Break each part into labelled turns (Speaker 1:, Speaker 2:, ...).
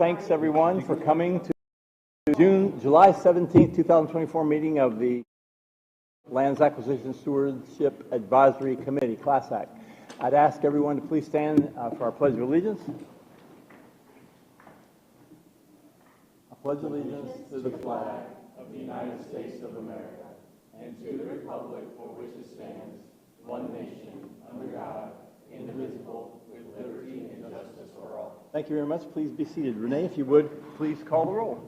Speaker 1: thanks everyone for coming to July 17th, 2024 meeting of the Lands Acquisition Stewardship Advisory Committee, CLASAC. I'd ask everyone to please stand for our Pledge of Allegiance. I pledge allegiance to the flag of the United States of America and to the republic for which it stands, one nation, under God, indivisible, with liberty and justice for all. Thank you very much. Please be seated. Renee, if you would, please call the roll.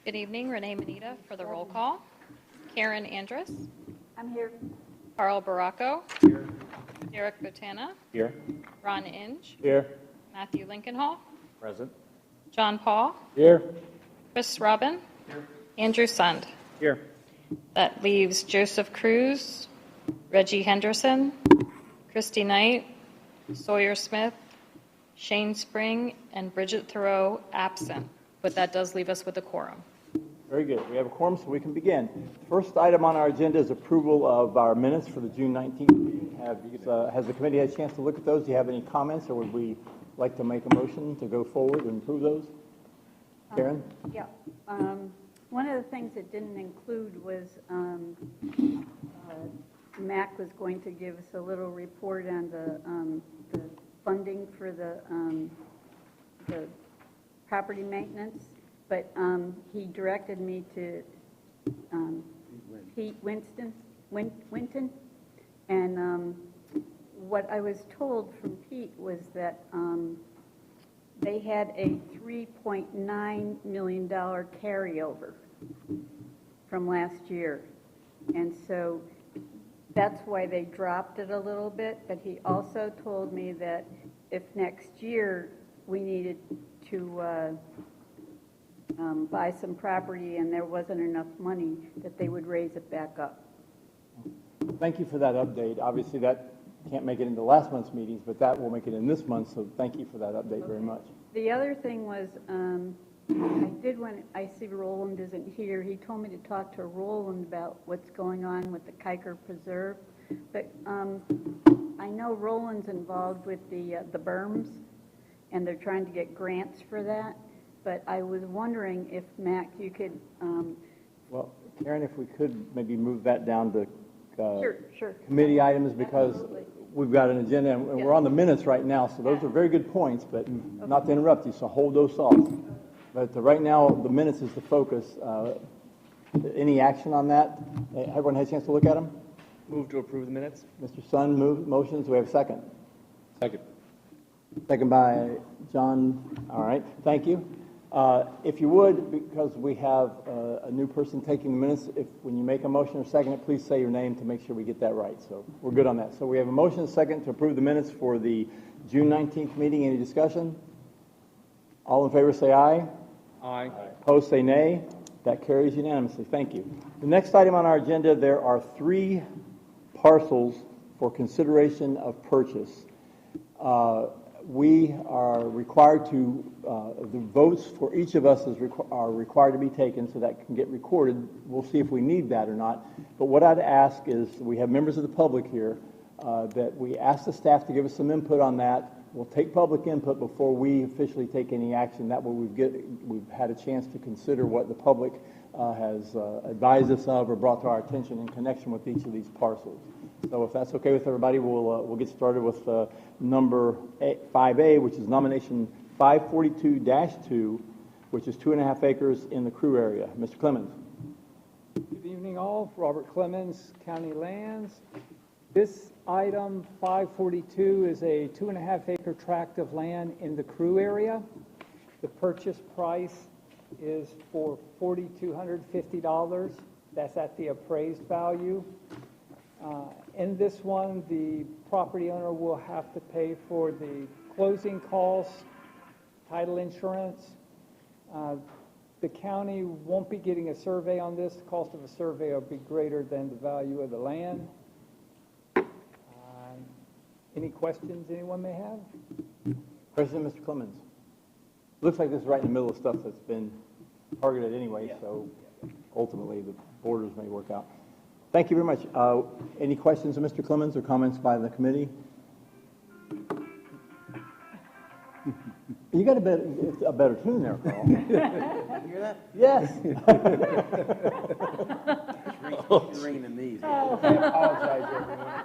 Speaker 2: Good evening, Renee Manita for the roll call. Karen Andrus.
Speaker 3: I'm here.
Speaker 2: Carl Baracco.
Speaker 1: Here.
Speaker 2: Derek Botana.
Speaker 1: Here.
Speaker 2: Ron Inge.
Speaker 1: Here.
Speaker 2: Matthew Lincolnhall.
Speaker 1: Present.
Speaker 2: John Paul.
Speaker 1: Here.
Speaker 2: Chris Robin.
Speaker 1: Here.
Speaker 2: Andrew Sund.
Speaker 1: Here.
Speaker 2: That leaves Joseph Cruz, Reggie Henderson, Christy Knight, Sawyer Smith, Shane Spring, and Bridget Thoreau absent. But that does leave us with a quorum.
Speaker 1: Very good. We have a quorum, so we can begin. The first item on our agenda is approval of our minutes for the June 19th meeting. Has the committee had a chance to look at those? Do you have any comments, or would we like to make a motion to go forward and approve those? Karen?
Speaker 3: Yeah. One of the things it didn't include was Mac was going to give us a little report on the funding for the property maintenance, but he directed me to Pete Winton, and what I was told from Pete was that they had a $3.9 million carryover from last year, and so that's why they dropped it a little bit. But he also told me that if next year we needed to buy some property and there wasn't enough money, that they would raise it back up.
Speaker 1: Thank you for that update. Obviously, that can't make it into last month's meetings, but that will make it in this month, so thank you for that update very much.
Speaker 3: The other thing was, when I see Roland isn't here, he told me to talk to Roland about what's going on with the Kiker Preserve, but I know Roland's involved with the berms, and they're trying to get grants for that. But I was wondering if, Mac, you could...
Speaker 1: Well, Karen, if we could maybe move that down to
Speaker 3: sure.
Speaker 1: committee items, because
Speaker 3: Absolutely.
Speaker 1: We've got an agenda, and
Speaker 3: Yeah.
Speaker 1: we're on the minutes right now, so those are very good points, but not to interrupt you, so hold those off. But right now, the minutes is the focus. Any action on that? Everyone had a chance to look at them?
Speaker 4: Move to approve the minutes.
Speaker 1: Mr. Sun motions. Do we have a second?
Speaker 4: Second.
Speaker 1: Second by John. All right, thank you. If you would, because we have a new person taking the minutes, when you make a motion or second it, please say your name to make sure we get that right. So we're good on that. So we have a motion and second to approve the minutes for the June 19th meeting. Any discussion? All in favor say aye.
Speaker 4: Aye.
Speaker 1: Opposed say nay. That carries unanimously. Thank you. The next item on our agenda, there are 3 parcels for consideration of purchase. We are required to, the votes for each of us are required to be taken so that can get recorded. We'll see if we need that or not. But what I'd ask is, we have members of the public here, that we ask the staff to give us some input on that. We'll take public input before we officially take any action. That way we've had a chance to consider what the public has advised us of or brought to our attention in connection with each of these parcels. So if that's okay with everybody, we'll get started with number 5A, which is nomination 542-2, which is 2.5 acres in the Crew area. Mr. Clemens.
Speaker 5: Good evening all. Robert Clemens, County Lands. This item 542 is a 2.5 acre tract of land in the Crew area. The purchase price is for $4,250. That's at the appraised value. In this one, the property owner will have to pay for the closing costs, title insurance. The county won't be getting a survey on this. The cost of a survey will be greater than the value of the land. Any questions anyone may have?
Speaker 1: President, Mr. Clemens. Looks like this is right in the middle of stuff that's been targeted anyway, so ultimately the borders may work out. Thank you very much. Any questions of Mr. Clemens or comments by the committee? You got a better tune there, Carl.
Speaker 6: You hear that?
Speaker 1: Yes.
Speaker 6: It's ringing in these.
Speaker 1: I apologize, everyone.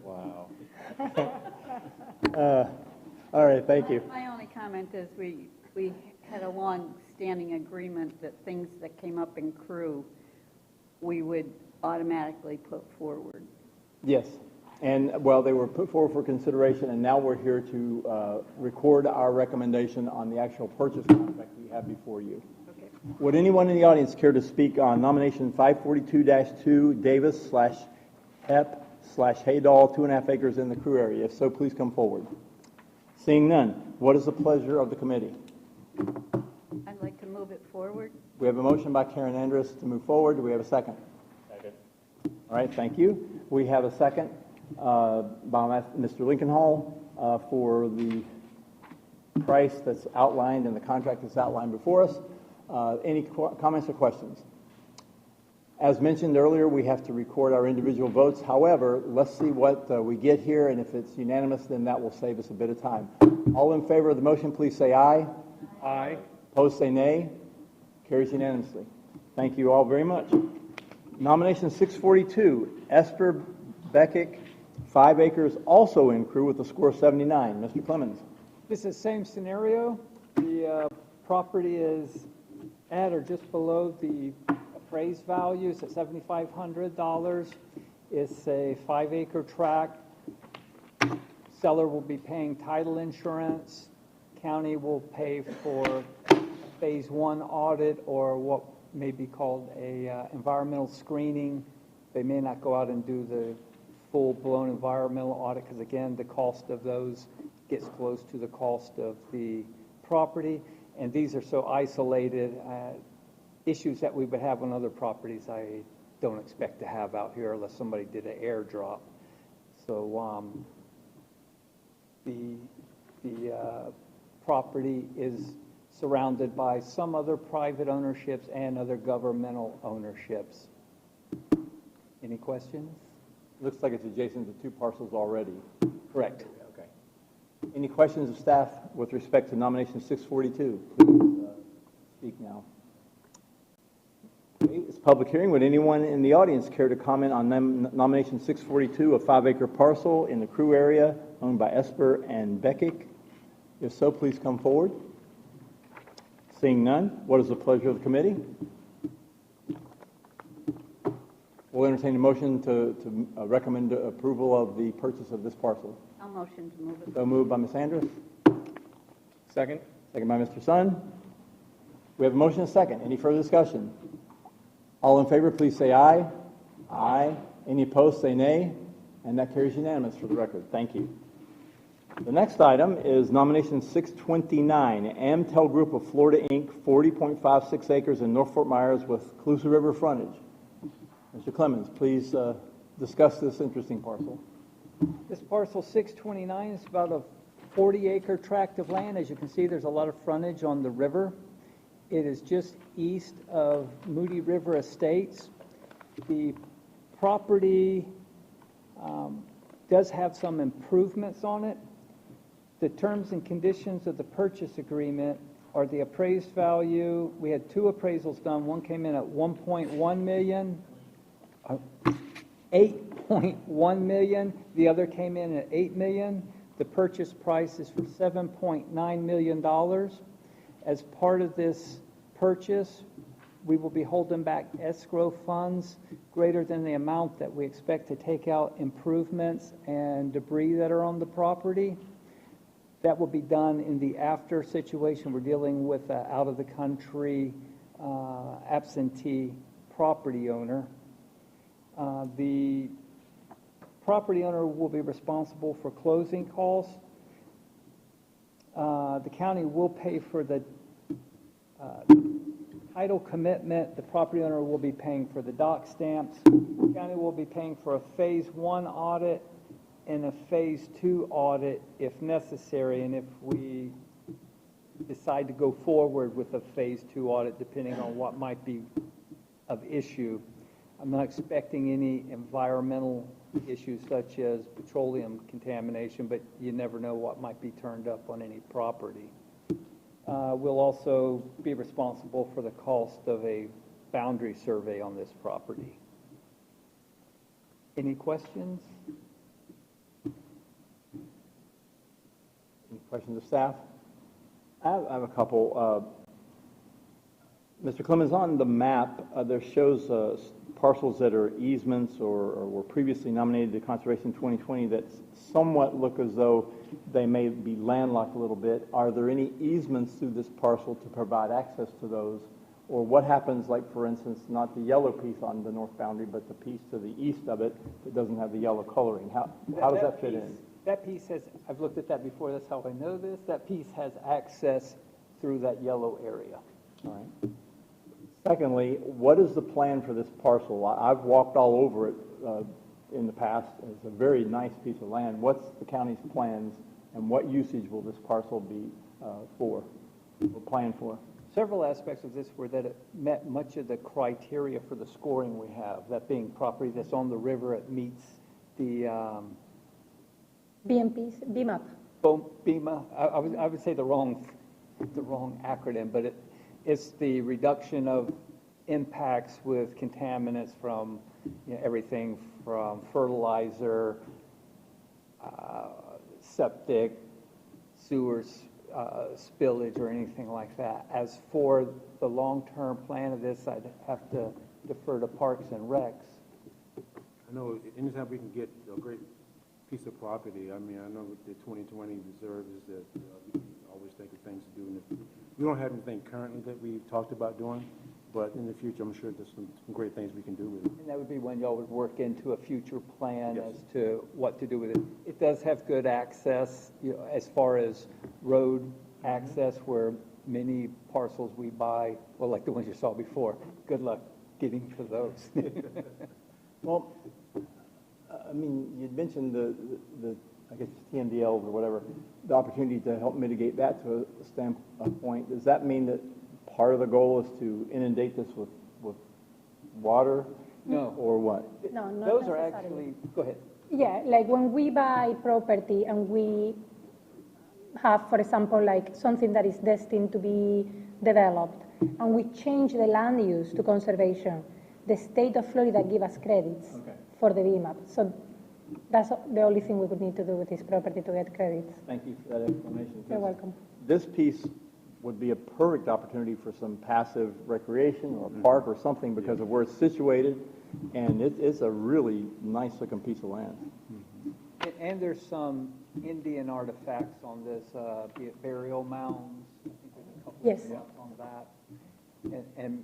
Speaker 4: Wow.
Speaker 1: All right, thank you.
Speaker 3: My only comment is we had a long-standing agreement that things that came up in crew, we would automatically put forward.
Speaker 1: Yes, and, well, they were put forward for consideration, and now we're here to record our recommendation on the actual purchase contract we have before you.
Speaker 3: Okay.
Speaker 1: Would anyone in the audience care to speak on nomination 542-2, Davis/Hep/Haydall, 2.5 acres in the Crew area? If so, please come forward. Seeing none, what is the pleasure of the committee?
Speaker 3: I'd like to move it forward.
Speaker 1: We have a motion by Karen Andrus to move forward. Do we have a second?
Speaker 4: Second.
Speaker 1: All right, thank you. We have a second by Mr. Lincolnhall for the price that's outlined and the contract that's outlined before us. Any comments or questions? As mentioned earlier, we have to record our individual votes. However, let's see what we get here, and if it's unanimous, then that will save us a bit of time. All in favor of the motion, please say aye.
Speaker 4: Aye.
Speaker 1: Opposed, say nay. Carries unanimously. Thank you all very much. Nomination 642, Esper Beckick, 5 acres, also in Crew with a score of 79. Mr. Clemens.
Speaker 5: This is the same scenario. The property is at or just below the appraised values at $7,500. It's a 5-acre tract. Seller will be paying title insurance. County will pay for phase 1 audit, or what may be called a environmental screening. They may not go out and do the full-blown environmental audit because, again, the cost of those gets close to the cost of the property. And these are so isolated. Issues that we would have on other properties, I don't expect to have out here unless somebody did an airdrop. So the property is surrounded by some other private ownerships and other governmental ownerships. Any questions?
Speaker 1: Looks like it's adjacent to 2 parcels already.
Speaker 5: Correct.
Speaker 1: Okay. Any questions of staff with respect to nomination 642? Please speak now. Okay, it's a public hearing. Would anyone in the audience care to comment on nomination 642, a 5-acre parcel in the Crew area owned by Esper and Beckick? If so, please come forward. Seeing none, what is the pleasure of the committee? We'll entertain a motion to recommend approval of the purchase of this parcel.
Speaker 3: I'll motion to move it.
Speaker 1: So moved by Ms. Andrus,
Speaker 4: Second.
Speaker 1: second by Mr. Sun. We have a motion and a second. Any further discussion? All in favor, please say aye. Aye. Any opposed, say nay. And that carries unanimous for the record. Thank you. The next item is nomination 629, Amtel Group of Florida, Inc., 40.56 acres in North Fort Myers with Colusa River frontage. Mr. Clemens, please discuss this interesting parcel.
Speaker 5: This parcel 629 is about a 40-acre tract of land. As you can see, there's a lot of frontage on the river. It is just east of Moody River Estates. The property does have some improvements on it. The terms and conditions of the purchase agreement are the appraised value. We had 2 appraisals done. One came in at 1.1 million, 8.1 million. The other came in at 8 million. The purchase price is for $7.9 million. As part of this purchase, we will be holding back escrow funds greater than the amount that we expect to take out improvements and debris that are on the property. That will be done in the after situation. We're dealing with an out-of-the-country absentee property owner. The property owner will be responsible for closing costs. The county will pay for the title commitment. The property owner will be paying for the dock stamps. The county will be paying for a phase 1 audit and a phase 2 audit if necessary. And if we decide to go forward with a Phase 2 audit, depending on what might be of issue, I'm not expecting any environmental issues such as petroleum contamination, but you never know what might be turned up on any property. We'll also be responsible for the cost of a boundary survey on this property. Any questions?
Speaker 1: Any questions of staff? I have a couple. Mr. Clemens, on the map, there shows parcels that are easements or were previously nominated to Conservation 2020 that somewhat look as though they may be landlocked a little bit. Are there any easements through this parcel to provide access to those? Or what happens, like, for instance, not the yellow piece on the north boundary, but the piece to the east of it that doesn't have the yellow coloring? How does that fit in?
Speaker 5: That piece has, I've looked at that before, that's how I know this. That piece has access through that yellow area.
Speaker 1: All right. Secondly, what is the plan for this parcel? I've walked all over it in the past. It's a very nice piece of land. What's the county's plans, and what usage will this parcel be for, or planned for?
Speaker 5: Several aspects of this were that it met much of the criteria for the scoring we have, that being property that's on the river, it meets the
Speaker 7: BMP.
Speaker 5: BEMA. I would say the wrong acronym, but it's the reduction of impacts with contaminants from everything from fertilizer, septic, sewers, spillage, or anything like that. As for the long-term plan of this, I'd have to defer to Parks and Recs.
Speaker 8: I know anytime we can get a great piece of property, I mean, I know with the 2020 reserve is that we always think of things to do. And we don't have anything currently that we've talked about doing, but in the future, I'm sure there's some great things we can do with it.
Speaker 5: And that would be when y'all would work into a future plan
Speaker 8: Yes.
Speaker 5: as to what to do with it. It does have good access, as far as road access, where many parcels we buy, well, like the ones you saw before, good luck getting to those.
Speaker 1: Well, I mean, you'd mentioned the I guess TMDLs or whatever, the opportunity to help mitigate that to a standpoint. Does that mean that part of the goal is to inundate this with water?
Speaker 5: No.
Speaker 1: Or what?
Speaker 7: No, not
Speaker 5: Those are
Speaker 7: necessarily.
Speaker 5: actually, go ahead.
Speaker 7: Yeah, like when we buy property and we have, for example, like something that is destined to be developed, and we change the land use to conservation, the state of Florida give us credits for the VMAP. So that's the only thing we would need to do with this property to get credits.
Speaker 1: Thank you for that explanation.
Speaker 7: You're welcome.
Speaker 1: This piece would be a perfect opportunity for some passive recreation or a park or something because of where it's situated, and it's a really nice-looking piece of land.
Speaker 5: And there's some Indian artifacts on this, be it burial mounds. I think there's a couple
Speaker 7: Yes.
Speaker 5: of spots on that. And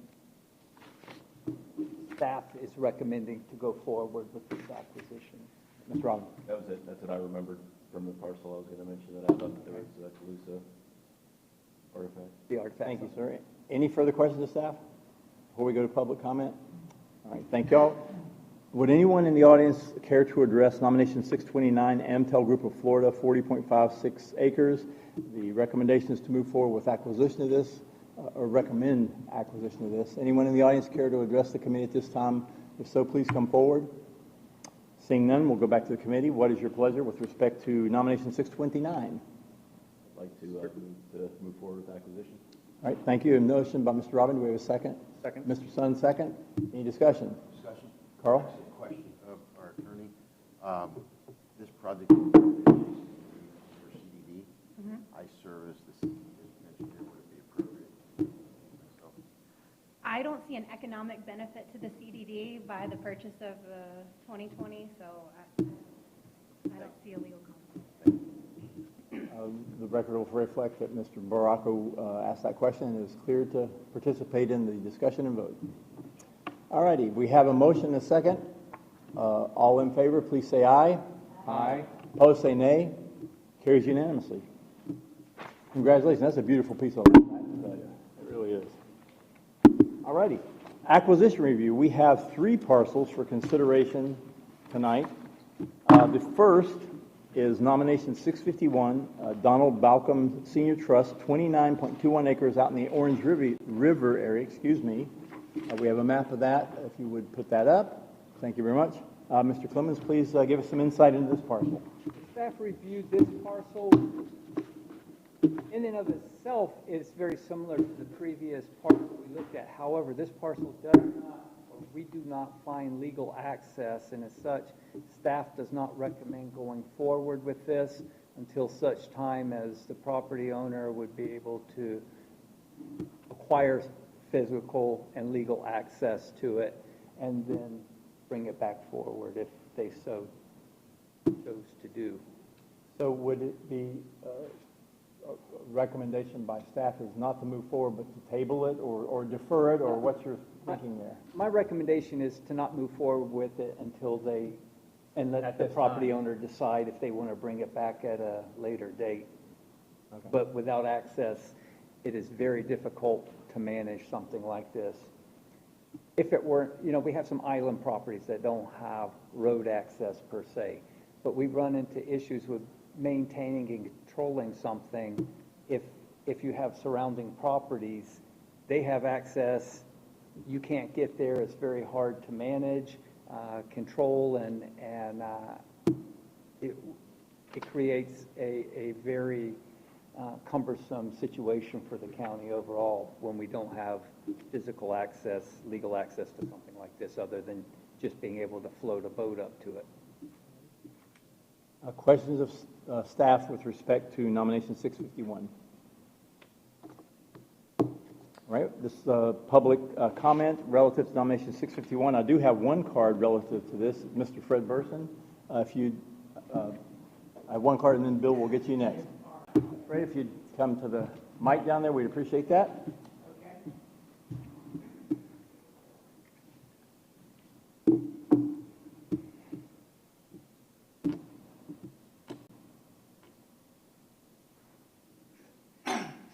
Speaker 5: staff is recommending to go forward with this acquisition.
Speaker 1: Mr. Robbins?
Speaker 4: That was it. That's what I remembered from the parcel. I was going to mention that. I thought that there was a Calusa artifact.
Speaker 5: The artifacts.
Speaker 1: Thank you, sir. Any further questions of staff before we go to public comment? All right, thank y'all. Would anyone in the audience care to address nomination 629, Amtel Group of Florida, 40.56 acres? The recommendation is to move forward with acquisition of this, or recommend acquisition of this. Anyone in the audience care to address the committee at this time? If so, please come forward. Seeing none, we'll go back to the committee. What is your pleasure with respect to nomination 629?
Speaker 4: I'd like to move forward with acquisition.
Speaker 1: All right, thank you. A motion by Mr. Robin. Do we have a second?
Speaker 4: Second.
Speaker 1: Mr. Sun, second. Any discussion?
Speaker 6: Discussion.
Speaker 1: Carl?
Speaker 6: Actually, a question of our attorney. This project is for CDD. I serve as the CDD engineer. Would it be appropriate? So,
Speaker 9: I don't see an economic benefit to the CDD by the purchase of 2020, so I don't see a legal conflict.
Speaker 1: The record will reflect that Mr. Baracco asked that question and is cleared to participate in the discussion and vote. All righty, we have a motion and a second. All in favor, please say aye.
Speaker 4: Aye.
Speaker 1: Opposed, say nay. Carries unanimously. Congratulations, that's a beautiful piece of land. It really is. All righty, acquisition review. We have 3 parcels for consideration tonight. The first is nomination 651, Donald Balcom Senior Trust, 29.21 acres out in the Orange River area, excuse me. We have a map of that, if you would put that up. Thank you very much. Mr. Clemens, please give us some insight into this parcel.
Speaker 5: Staff reviewed this parcel. In and of itself, it's very similar to the previous parcel we looked at. However, this parcel does not, or we do not find legal access, and as such, staff does not recommend going forward with this until such time as the property owner would be able to acquire physical and legal access to it, and then bring it back forward if they so chose to do.
Speaker 1: So would it be a recommendation by staff is not to move forward, but to table it or defer it, or what's your thinking there?
Speaker 5: My recommendation is to not move forward with it until and let the property owner decide if they want to bring it back at a later date.
Speaker 1: Okay.
Speaker 5: But without access, it is very difficult to manage something like this. If it were, we have some island properties that don't have road access per se, but we run into issues with maintaining and controlling something. If you have surrounding properties, they have access, you can't get there, it's very hard to manage, control, and it creates a very cumbersome situation for the county overall when we don't have physical access, legal access to something like this, other than just being able to float a boat up to it.
Speaker 1: Questions of staff with respect to nomination 651? All right, this public comment relative to nomination 651. I do have one card relative to this, Mr. Fred Burson. If you, I have one card, and then Bill will get you next. Fred, if you'd come to the mic down there, we'd appreciate that.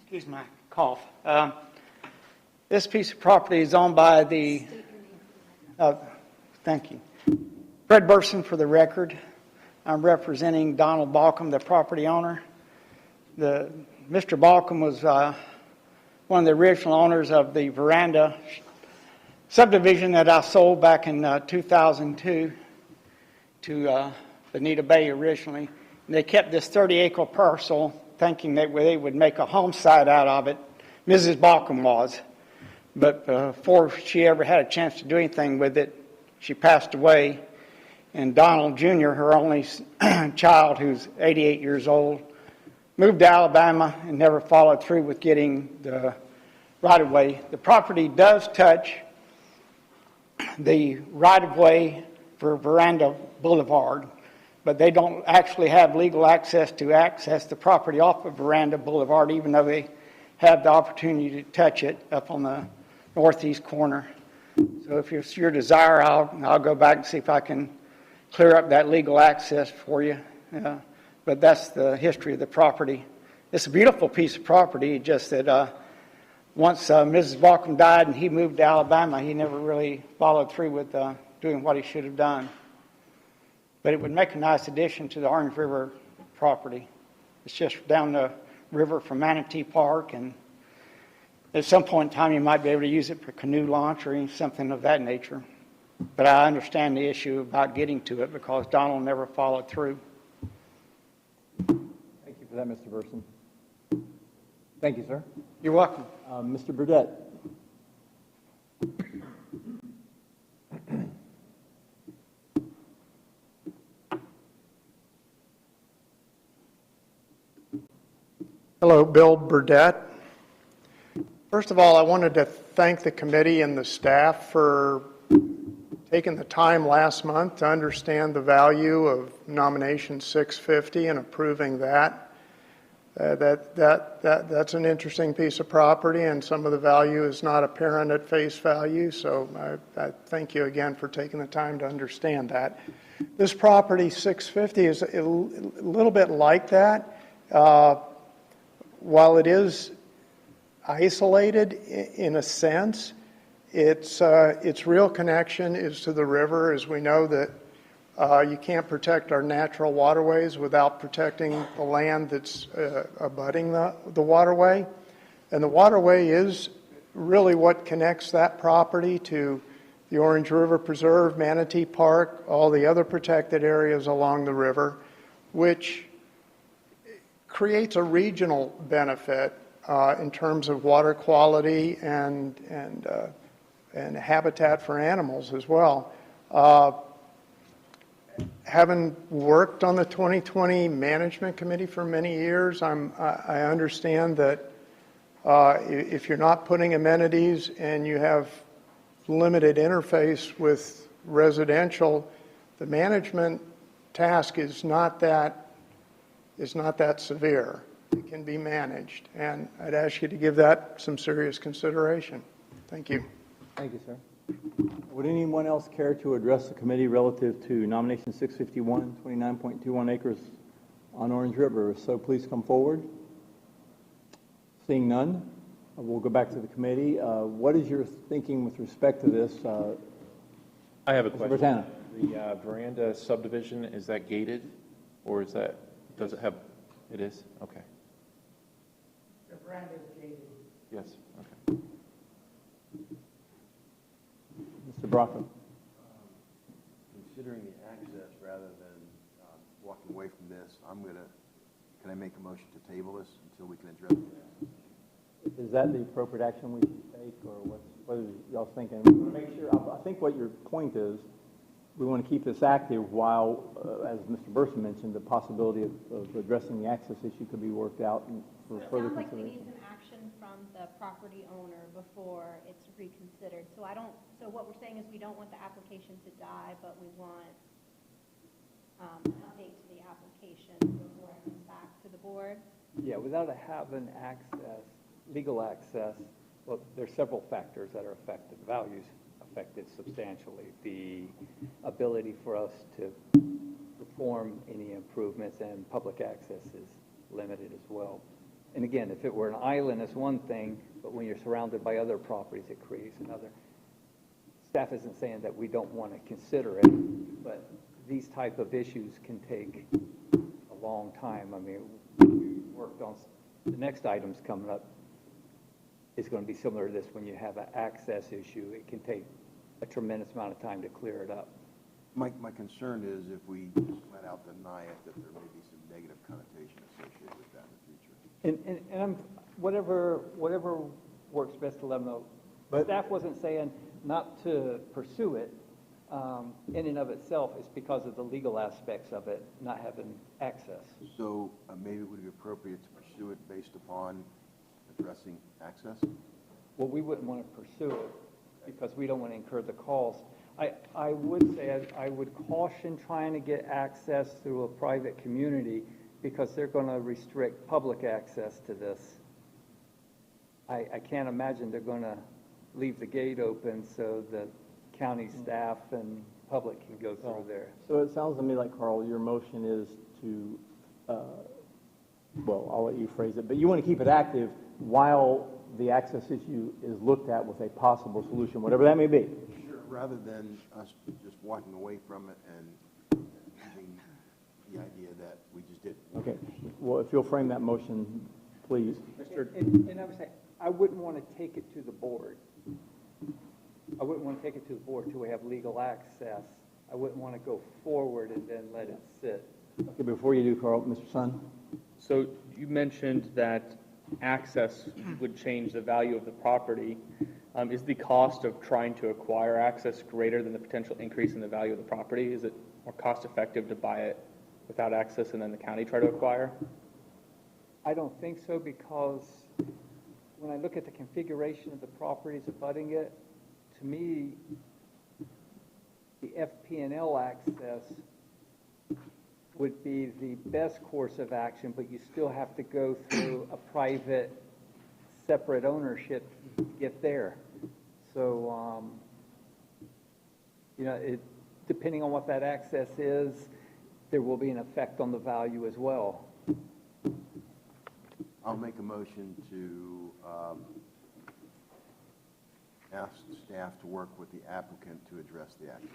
Speaker 10: Excuse my cough. This piece of property is owned by the, thank you, Fred Burson for the record. I'm representing Donald Balcom, the property owner. Mr. Balcom was one of the original owners of the Veranda subdivision that I sold back in 2002 to Bonita Bay originally. And they kept this 30-acre parcel thinking that they would make a home site out of it. Mrs. Balcom was. But before she ever had a chance to do anything with it, she passed away. And Donald Jr., her only child, who's 88 years old, moved to Alabama and never followed through with getting the right-of-way. The property does touch the right-of-way for Veranda Boulevard, but they don't actually have legal access to access the property off of Veranda Boulevard, even though they have the opportunity to touch it up on the northeast corner. So if it's your desire, I'll go back and see if I can clear up that legal access for you. But that's the history of the property. It's a beautiful piece of property, just that once Mrs. Balcom died and he moved to Alabama, he never really followed through with doing what he should have done. But it would make a nice addition to the Orange River property. It's just down the river from Manatee Park, and at some point in time you might be able to use it for canoe launch or something of that nature. But I understand the issue about getting to it because Donald never followed through.
Speaker 1: Thank you for that, Mr. Burson. Thank you, sir.
Speaker 10: You're welcome.
Speaker 1: Mr. Burdette.
Speaker 11: Hello, Bill Burdette. First of all, I wanted to thank the committee and the staff for taking the time last month to understand the value of nomination 650 and approving that. That's an interesting piece of property, and some of the value is not apparent at face value, so I thank you again for taking the time to understand that. This property, 650, is a little bit like that. While it is isolated in a sense, its real connection is to the river, as we know that You can't protect our natural waterways without protecting the land that's abutting the waterway. And the waterway is really what connects that property to the Orange River Preserve, Manatee Park, all the other protected areas along the river, which creates a regional benefit in terms of water quality and habitat for animals as well. Having worked on the 2020 Management Committee for many years, I understand that if you're not putting amenities and you have limited interface with residential, the management task is not that severe. It can be managed, and I'd ask you to give that some serious consideration. Thank you.
Speaker 1: Thank you, sir. Would anyone else care to address the committee relative to nomination 651, 29.21 acres on Orange River? If so, please come forward. Seeing none, we'll go back to the committee. What is your thinking with respect to this?
Speaker 4: I have a
Speaker 1: Mr.
Speaker 4: question.
Speaker 1: Bertana.
Speaker 4: The veranda subdivision, is that gated, or is that, does it have, it is? Okay.
Speaker 10: The veranda is gated.
Speaker 4: Yes, okay.
Speaker 1: Mr. Brocco.
Speaker 6: Considering the access rather than walking away from this, can I make a motion to table this until we can address it?
Speaker 1: Is that the appropriate action we should take, or what are y'all thinking? We want to make sure, I think what your point is, we want to keep this active while, as Mr. Burson mentioned, the possibility of addressing the access issue could be worked out for further
Speaker 9: It sounds like we
Speaker 1: consideration.
Speaker 9: need some action from the property owner before it's reconsidered. So what we're saying is we don't want the application to die, but we want an update to the application before it comes back to the board.
Speaker 5: Yeah, without having access, legal access, well, there's several factors that are affected. Values affected substantially. The ability for us to perform any improvements, and public access is limited as well. And again, if it were an island, it's one thing, but when you're surrounded by other properties, it creates another. Staff isn't saying that we don't want to consider it, but these type of issues can take a long time. I mean, we worked on the next items coming up is going to be similar to this. When you have an access issue, it can take a tremendous amount of time to clear it up.
Speaker 6: My concern is if we flat out deny it, that there may be some negative connotation associated with that in the future.
Speaker 5: And I'm, whatever works best to let them know. But staff wasn't saying not to pursue it in and of itself. It's because of the legal aspects of it, not having access.
Speaker 6: So maybe it would be appropriate to pursue it based upon addressing access?
Speaker 5: Well, we wouldn't want to pursue it because we don't want to incur the cost. I would say I would caution trying to get access through a private community because they're going to restrict public access to this. I can't imagine they're going to leave the gate open so that county staff and public can go through there.
Speaker 1: So it sounds to me like, Carl, your motion is to, well, I'll let you phrase it, but you want to keep it active while the access issue is looked at with a possible solution, whatever that may be.
Speaker 6: Sure. Rather than us just walking away from it and using the idea that we just did.
Speaker 1: Okay. Well, if you'll frame that motion, please.
Speaker 5: And I would say, I wouldn't want to take it to the board. I wouldn't want to take it to the board until we have legal access. I wouldn't want to go forward and then let it sit.
Speaker 1: Okay, before you do, Carl, Mr. Sun?
Speaker 12: So you mentioned that access would change the value of the property. Is the cost of trying to acquire access greater than the potential increase in the value of the property? Is it more cost effective to buy it without access and then the county try to acquire?
Speaker 5: I don't think so, because when I look at the configuration of the properties abutting it, to me, the FP&L access would be the best course of action, but you still have to go through a private, separate ownership to get there. So, depending on what that access is, there will be an effect on the value as well.
Speaker 6: I'll make a motion to asked staff to work with the applicant to address the access.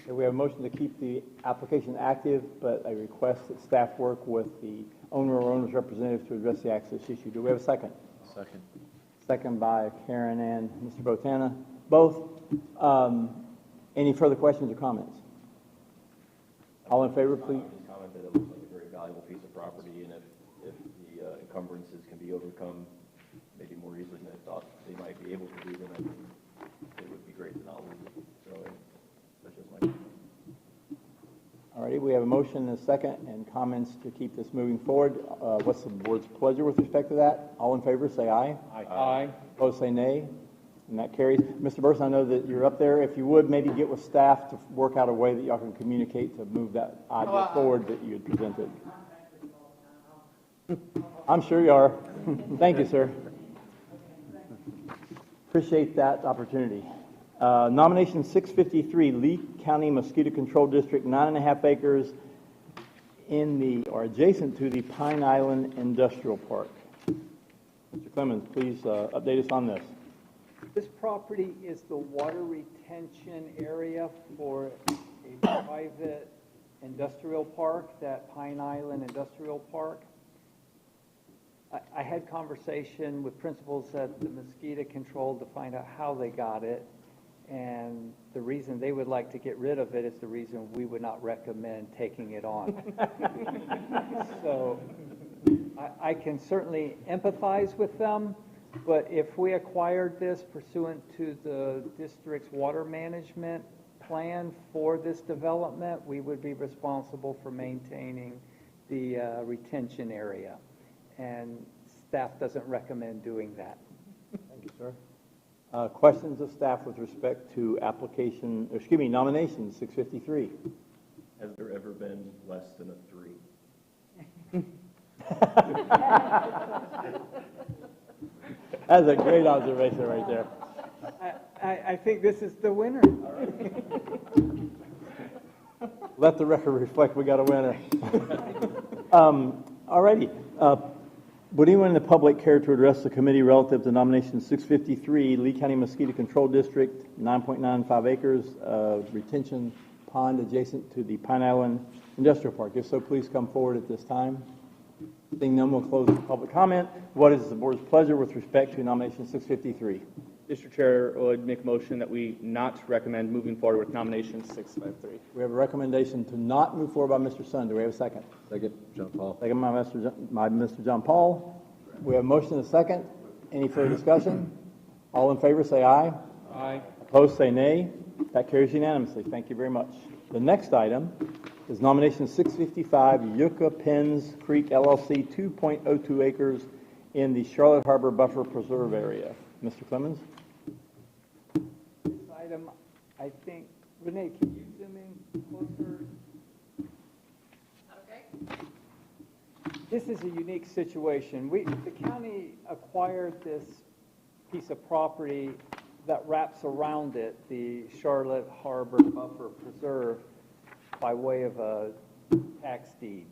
Speaker 1: Okay, we have a motion to keep the application active, but a request that staff work with the owner or owner's representative to address the access issue. Do we have a second?
Speaker 4: Second.
Speaker 1: Second by Karen and Mr. Botana. Both. Any further questions or comments? All in favor, please.
Speaker 4: Just comment that it looks like a very valuable piece of property, and if the encumbrances can be overcome maybe more easily than I thought they might be able to do, then I think it would be great to not lose it. So that's just my comment.
Speaker 1: All righty, we have a motion and a second and comments to keep this moving forward. What's the board's pleasure with respect to that? All in favor, say aye.
Speaker 12: Aye.
Speaker 1: Opposed, say nay. And that carries. Mr. Burson, I know that you're up there. If you would, maybe get with staff to work out a way that y'all can communicate to move that idea forward that you had presented. I'm sure you are. Thank you, sir. Appreciate that opportunity. Nomination 653, Lee County Mosquito Control District, 9.5 acres in the, or adjacent to the Pine Island Industrial Park. Mr. Clemens, please update us on this.
Speaker 5: This property is the water retention area for a private industrial park, that Pine Island Industrial Park. I had conversation with principals at the mosquito control to find out how they got it, and the reason they would like to get rid of it is the reason we would not recommend taking it on. So I can certainly empathize with them, but if we acquired this pursuant to the district's water management plan for this development, we would be responsible for maintaining the retention area. And staff doesn't recommend doing that.
Speaker 1: Thank you, sir. Questions of staff with respect to nomination 653.
Speaker 4: Has there ever been less than a 3?
Speaker 1: That's a great observation right there.
Speaker 5: I think this is the winner.
Speaker 1: Let the record reflect we got a winner. All righty. Would anyone in the public care to address the committee relative to nomination 653, Lee County Mosquito Control District, 9.95 acres, retention pond adjacent to the Pine Island Industrial Park? If so, please come forward at this time. Seeing none, we'll close the public comment. What is the board's pleasure with respect to nomination 653?
Speaker 12: Mr. Chair, I would make a motion that we not recommend moving forward with nomination 653.
Speaker 1: We have a recommendation to not move forward by Mr. Sun. Do we have a second?
Speaker 4: Second, John Paul.
Speaker 1: Second by Mr. John Paul. We have a motion and a second. Any further discussion? All in favor, say aye.
Speaker 12: Aye.
Speaker 1: Opposed, say nay. That carries unanimously. Thank you very much. The next item is nomination 655, Yucca Pens Creek LLC, 2.02 acres in the Charlotte Harbor Buffer Preserve area. Mr. Clemens?
Speaker 5: This item, I think, Renee, can you zoom in closer? Okay. This is a unique situation. The county acquired this piece of property that wraps around it, the Charlotte Harbor Buffer Preserve, by way of a tax deed.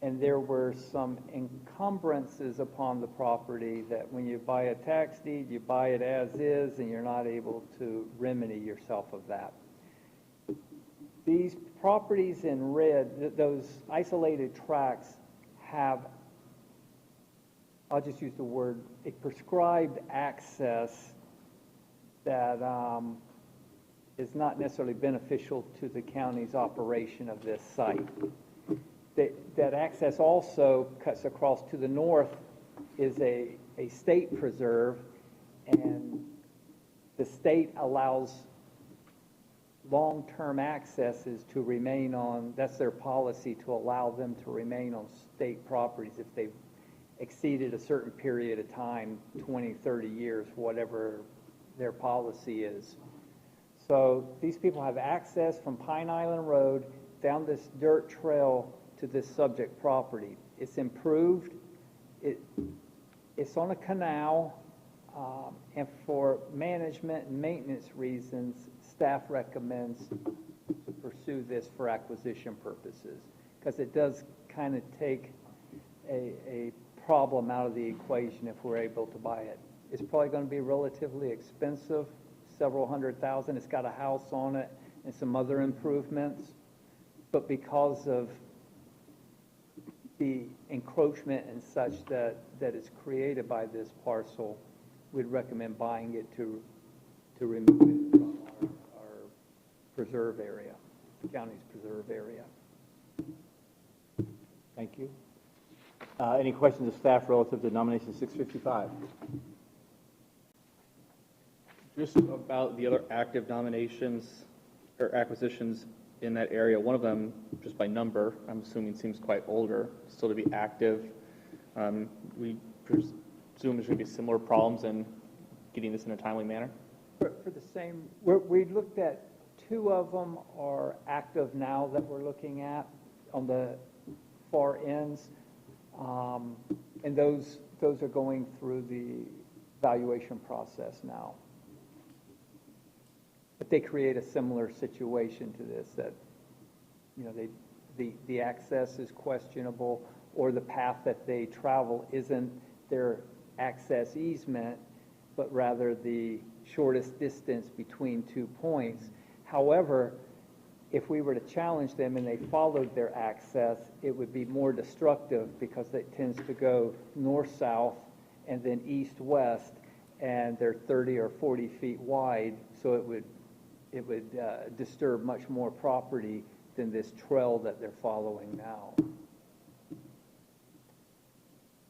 Speaker 5: And there were some encumbrances upon the property that when you buy a tax deed, you buy it as is, and you're not able to remedy yourself of that. These properties in red, those isolated tracts, have, I'll just use the word, a prescribed access that is not necessarily beneficial to the county's operation of this site. That access also cuts across to the north is a state preserve, and the state allows long-term accesses to remain on, that's their policy, to allow them to remain on state properties if they've exceeded a certain period of time, 20, 30 years, whatever their policy is. So these people have access from Pine Island Road down this dirt trail to this subject property. It's improved. It's on a canal, and for management and maintenance reasons, staff recommends to pursue this for acquisition purposes, because it does kind of take a problem out of the equation if we're able to buy it It's probably going to be relatively expensive, several $100,000. It's got a house on it and some other improvements. But because of the encroachment and such that is created by this parcel, we'd recommend buying it to remove it from our preserve area, the county's preserve area.
Speaker 1: Thank you. Any questions of staff relative to nomination 655?
Speaker 12: Just about the other active nominations or acquisitions in that area. One of them, just by number, I'm assuming seems quite older, still to be active. We presume there's going to be similar problems in getting this in a timely manner?
Speaker 5: For the same, we looked at two of them are active now that we're looking at on the far ends. And those are going through the valuation process now. But they create a similar situation to this, that, you know, the access is questionable, or the path that they travel isn't their access easement, but rather the shortest distance between 2 points. However, if we were to challenge them and they followed their access, it would be more destructive because it tends to go north-south and then east-west, and they're 30 or 40 feet wide, so it would disturb much more property than this trail that they're following now.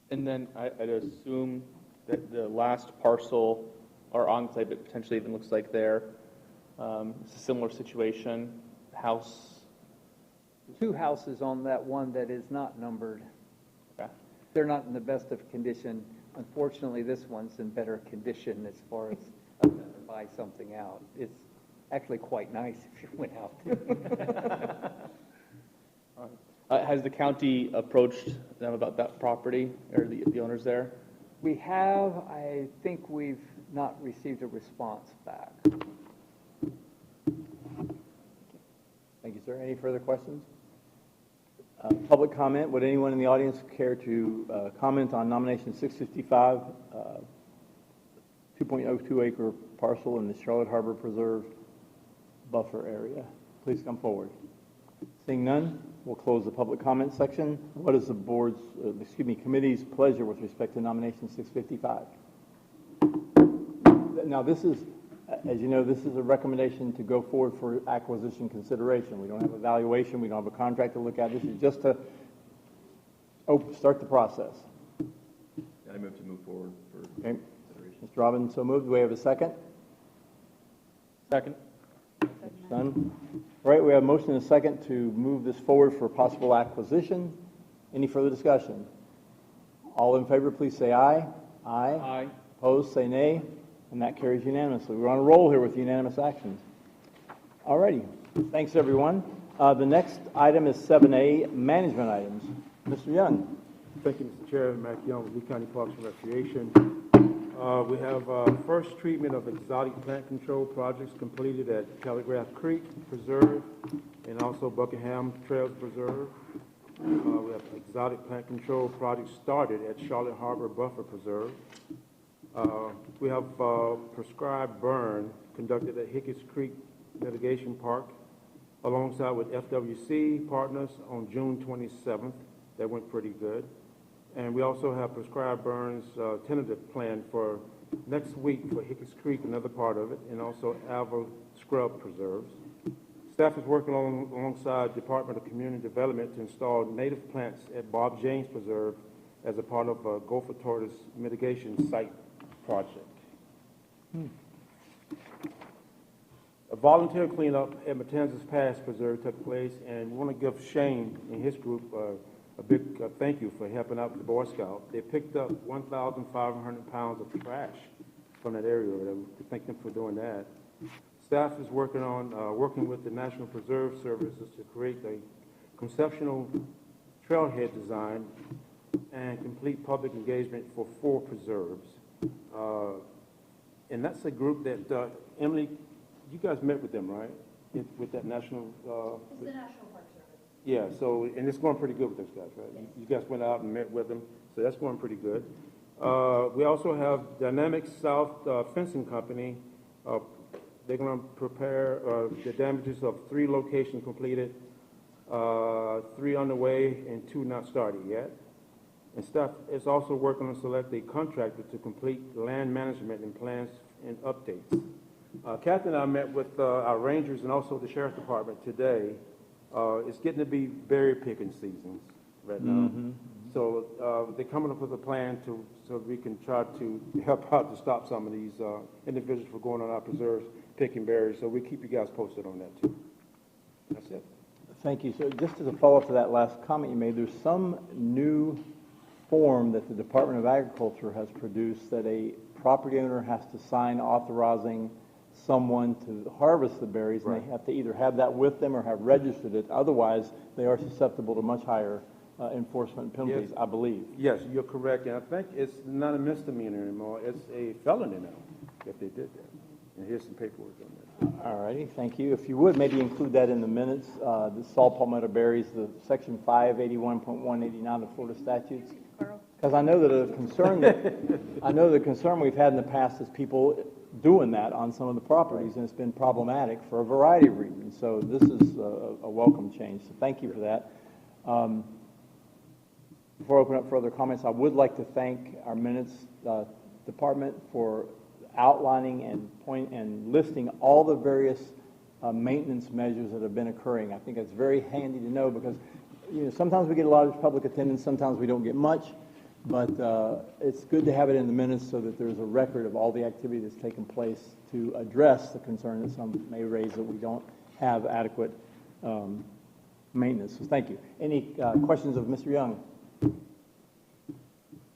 Speaker 12: And then I'd assume that the last parcel or enclave, it potentially even looks like there, it's a similar situation. House.
Speaker 5: Two houses on that one that is not numbered.
Speaker 12: Okay.
Speaker 5: They're not in the best of condition. Unfortunately, this one's in better condition as far as to buy something out. It's actually quite nice if you went out.
Speaker 12: Has the county approached them about that property or the owners there?
Speaker 5: We have. I think we've not received a response back.
Speaker 1: Thank you, sir. Any further questions? Public comment. Would anyone in the audience care to comment on nomination 655, 2.02 acre parcel in the Charlotte Harbor Preserve buffer area? Please come forward. Seeing none, we'll close the public comment section. What is the board's, committee's pleasure with respect to nomination 655? Now, this is, as you know, this is a recommendation to go forward for acquisition consideration. We don't have a valuation. We don't have a contract to look at. This is just to start the process.
Speaker 4: I move to move forward for
Speaker 1: Okay.
Speaker 4: consideration.
Speaker 1: Mr. Robbins, so moved. Do we have a second?
Speaker 12: Second.
Speaker 1: Done. All right, we have a motion and a second to move this forward for possible acquisition. Any further discussion? All in favor, please say aye. Aye.
Speaker 12: Aye.
Speaker 1: Opposed, say nay. And that carries unanimously. We're on a roll here with unanimous actions. All righty. Thanks, everyone. The next item is 7A, management items. Mr. Young.
Speaker 8: Thank you, Mr. Chair. Mac Young with Lee County Parks and Recreation. We have first treatment of exotic plant control projects completed at Telegraph Creek Preserve and also Buckingham Trails Preserve. We have exotic plant control projects started at Charlotte Harbor Buffer Preserve. We have prescribed burn conducted at Hickory Creek Mitigation Park alongside with FWC partners on June 27th. That went pretty good. And we also have prescribed burns tentative plan for next week for Hickory Creek, another part of it, and also Alva Scrub Preserves. Staff is working alongside Department of Community Development to install native plants at Bob James Preserve as a part of a Gopher Tortoise mitigation site project. A volunteer cleanup at Matanzas Pass Preserve took place, and we want to give Shane and his group a big thank you for helping out with the Boy Scout. They picked up 1,500 pounds of trash from that area. We thank them for doing that. Staff is working with the National Preserve Services to create a conceptual trailhead design and complete public engagement for 4 preserves. And that's a group that, Emily, you guys met with them, right? With that national...
Speaker 9: It's the National Park Service.
Speaker 8: Yeah, so, and it's going pretty good with those guys, right? You guys went out and met with them, so that's going pretty good. We also have Dynamic South Fencing Company. They're going to prepare the damages of 3 locations completed, 3 underway, and 2 not started yet. And staff is also working on select a contractor to complete land management and plans and updates. Kathy and I met with our rangers and also the sheriff's department today. It's getting to be berry picking seasons right now. So they're coming up with a plan so we can try to help out to stop some of these individuals from going on our preserves picking berries. So we keep you guys posted on that too. That's it.
Speaker 1: Thank you. So just as a follow-up to that last comment you made, there's some new form that the Department of Agriculture has produced that a property owner has to sign authorizing someone to harvest the berries, and they have to either have that with them or have registered it. Otherwise, they are susceptible to much higher enforcement penalties,
Speaker 8: Yes.
Speaker 1: I believe.
Speaker 8: Yes, you're correct. And I think it's not a misdemeanor anymore. It's a felony now if they did that. And here's some paperwork on that.
Speaker 1: All righty, thank you. If you would, maybe include that in the minutes, the saw palmetto berries, the section 581.189 of Florida statutes. Because I know that a concern I know the concern we've had in the past is people doing that on some of the properties, and it's been problematic for a variety of reasons. So this is a welcome change. So thank you for that. Before I open up for other comments, I would like to thank our minutes department for outlining and listing all the various maintenance measures that have been occurring. I think it's very handy to know because sometimes we get a lot of public attendance, sometimes we don't get much, but it's good to have it in the minutes so that there's a record of all the activity that's taken place to address the concern that some may raise that we don't have adequate maintenance. So thank you. Any questions of Mr. Young?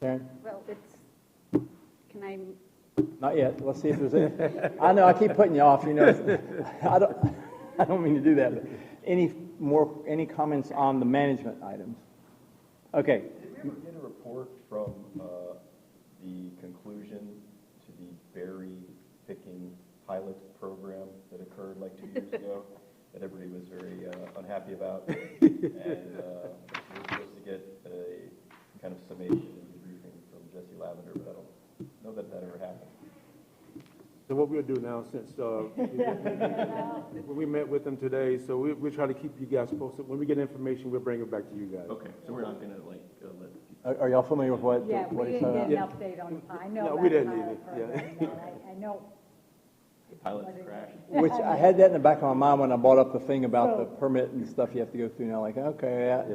Speaker 1: Karen?
Speaker 3: Well, can I?
Speaker 1: Not yet. Let's see if there's any. I know I keep putting you off. I don't mean to do that. But any comments on the management items? Okay.
Speaker 4: Did we ever get a report from the conclusion to the berry picking pilot program that occurred like 2 years ago that everybody was very unhappy about? And we were supposed to get a kind of summation and debriefing from Jesse Lavender, but I don't know that ever happened.
Speaker 8: So what we'll do now, since we met with them today, so we'll try to keep you guys posted. When we get information, we'll bring it back to you guys.
Speaker 4: Okay, so we're not going to let
Speaker 1: Are y'all familiar with what?
Speaker 13: Yeah,
Speaker 1: what
Speaker 13: we
Speaker 1: he's
Speaker 13: didn't get
Speaker 1: talking
Speaker 13: an update on, I know
Speaker 8: No,
Speaker 13: about
Speaker 8: we didn't
Speaker 13: pilot
Speaker 8: either,
Speaker 13: program,
Speaker 8: yeah.
Speaker 13: but I know.
Speaker 4: the pilots crash.
Speaker 1: Which I had that in the back of my mind when I brought up the thing about the permit and stuff you have to go through. Now, like, okay,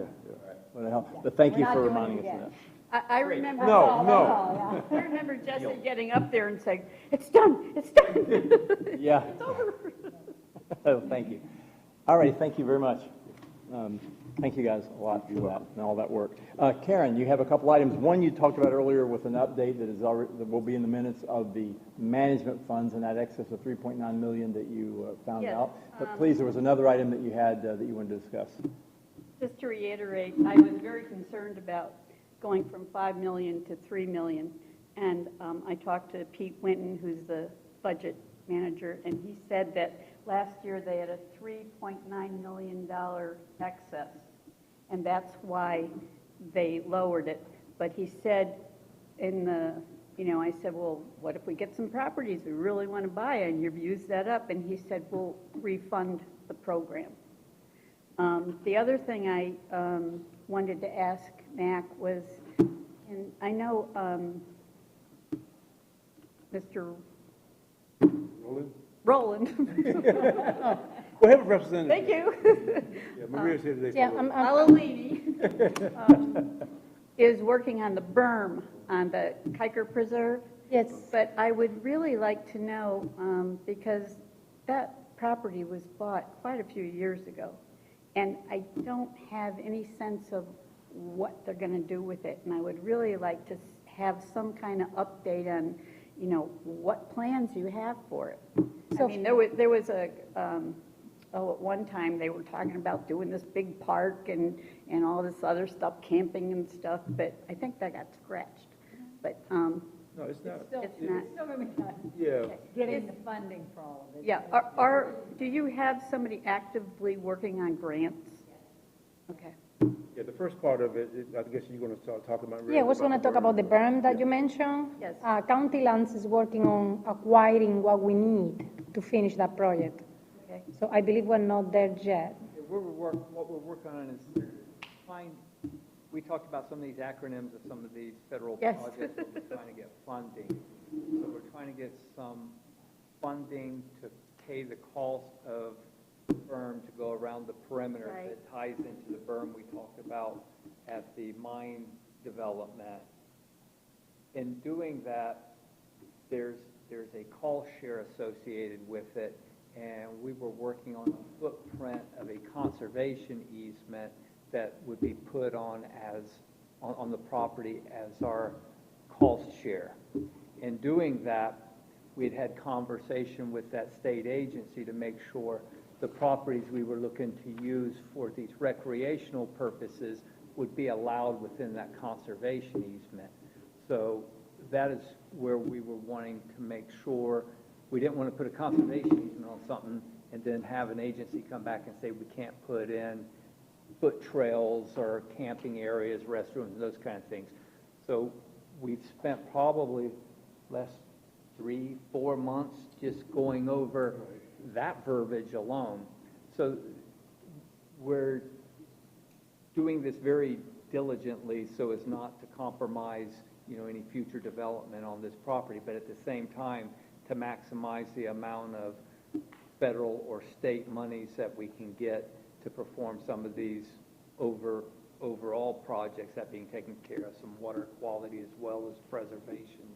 Speaker 1: what the hell? But thank you
Speaker 13: We're not
Speaker 1: for
Speaker 13: doing
Speaker 1: reminding
Speaker 13: it
Speaker 1: us of
Speaker 13: again.
Speaker 1: that.
Speaker 3: I remember.
Speaker 8: No.
Speaker 3: I remember Jesse getting up there and saying, "It's done, it's done."
Speaker 1: Yeah.
Speaker 3: It's over.
Speaker 1: Oh, thank you. All right, thank you very much. Thank you guys a lot for that and all that work. Karen, you have a couple items. One you talked about earlier with an update that will be in the minutes of the management funds and that excess of $3.9 million that you found
Speaker 3: Yes,
Speaker 1: out. But please, there was another item that you had that you wanted to discuss.
Speaker 3: Just to reiterate, I was very concerned about going from 5 million to 3 million. And I talked to Pete Winton, who's the budget manager, and he said that last year they had a $3.9 million excess. And that's why they lowered it. But he said I said, well, what if we get some properties we really want to buy and you've used that up? And he said, we'll refund the program. The other thing I wanted to ask Mac was, and I know Mr. Roland.
Speaker 8: We have a representative.
Speaker 3: Thank you.
Speaker 8: Yeah, Maria's here today.
Speaker 7: Yeah,
Speaker 3: Alalini is working on the berm on the Kiker Preserve.
Speaker 7: Yes.
Speaker 3: But I would really like to know, because that property was bought quite a few years ago, and I don't have any sense of what they're going to do with it, and I would really like to have some kind of update on, what plans you have for it.
Speaker 7: So-
Speaker 3: I mean, there was at one time they were talking about doing this big park and all this other stuff, camping and stuff, but I think that got scratched. But,
Speaker 8: No, it's not.
Speaker 3: it's not.
Speaker 13: Still gonna be done.
Speaker 8: Yeah.
Speaker 13: Getting the funding for all of it.
Speaker 3: Yeah, do you have somebody actively working on grants? Okay.
Speaker 8: Yeah, the first part of it, I guess you're going to start talking about.
Speaker 7: Yeah, I was going to talk about the berm that you mentioned.
Speaker 3: Yes.
Speaker 7: County Lands is working on acquiring what we need to finish that project.
Speaker 3: Okay.
Speaker 7: So I believe we're not there yet.
Speaker 5: What we're working on is we talked about some of these acronyms of some of these federal
Speaker 3: Yes.
Speaker 5: projects that we're trying to get funding. So we're trying to get some funding to pay the cost of the berm to go around the perimeter
Speaker 3: Right.
Speaker 5: that ties into the berm we talked about at the mine development. In doing that, there's a cost share associated with it, and we were working on a footprint of a conservation easement that would be put on the property as our cost share. In doing that, we'd had conversation with that state agency to make sure the properties we were looking to use for these recreational purposes would be allowed within that conservation easement. So that is where we were wanting to make sure, we didn't want to put a conservation easement on something and then have an agency come back and say we can't put in foot trails or camping areas, restrooms, those kind of things. So we've spent probably last 3-4 months just going over that verbiage alone. So we're doing this very diligently so as not to compromise, any future development on this property, but at the same time to maximize the amount of federal or state monies that we can get to perform some of these overall projects, that being taken care of some water quality as well as preservation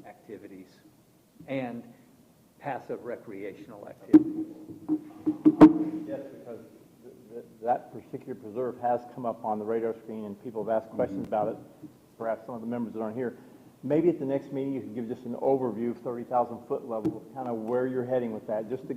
Speaker 5: activities and passive recreational activities.
Speaker 1: Yes, because that particular preserve has come up on the radar screen and people have asked questions about it, perhaps some of the members that aren't here. Maybe at the next meeting you can give just an overview of 30,000-foot level of kind of where you're heading with that, just to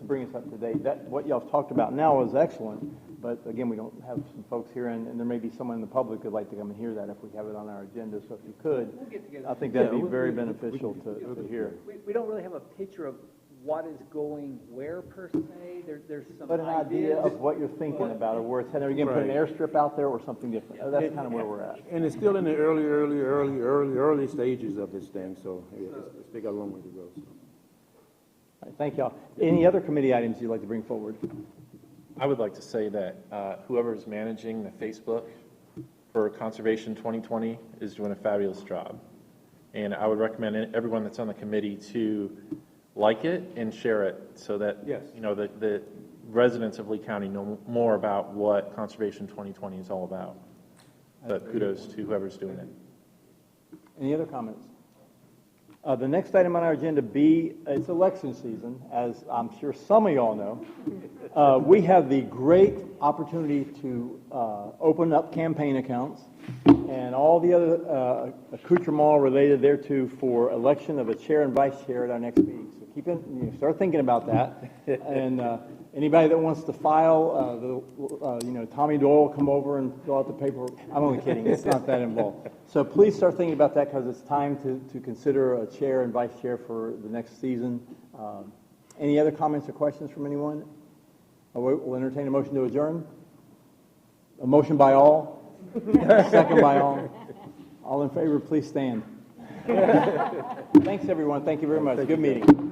Speaker 1: bring us up to date. What y'all have talked about now is excellent, but again, we don't have some folks here, and there may be someone in the public who'd like to come and hear that if we have it on our agenda. So if you could,
Speaker 5: We'll get together.
Speaker 1: I think that'd be very beneficial to hear.
Speaker 5: We don't really have a picture of what is going where per se. There's some
Speaker 1: But an idea of what you're thinking about, or where it's heading. Are you going to put an airstrip out there or something different? That's kind of where we're at.
Speaker 8: And it's still in the early stages of this thing, so it's still got a long way to go. So.
Speaker 1: All right, thank y'all. Any other committee items you'd like to bring forward?
Speaker 14: I would like to say that whoever is managing the Facebook for Conservation 2020 is doing a fabulous job. And I would recommend everyone that's on the committee to like it and share it so that,
Speaker 8: yes,
Speaker 14: the residents of Lee County know more about what Conservation 2020 is all about. But kudos to whoever's doing it.
Speaker 1: Any other comments? The next item on our agenda, B, it's election season, as I'm sure some of y'all know. We have the great opportunity to open up campaign accounts and all the other accoutrements related thereto for election of a chair and vice chair at our next meeting. So start thinking about that. And anybody that wants to file, Tommy Doyle will come over and fill out the paperwork. I'm only kidding. It's not that involved. So please start thinking about that because it's time to consider a chair and vice chair for the next season. Any other comments or questions from anyone? We'll entertain a motion to adjourn. A motion by all. Second by all. All in favor, please stand. Thanks, everyone. Thank you very much. Good meeting.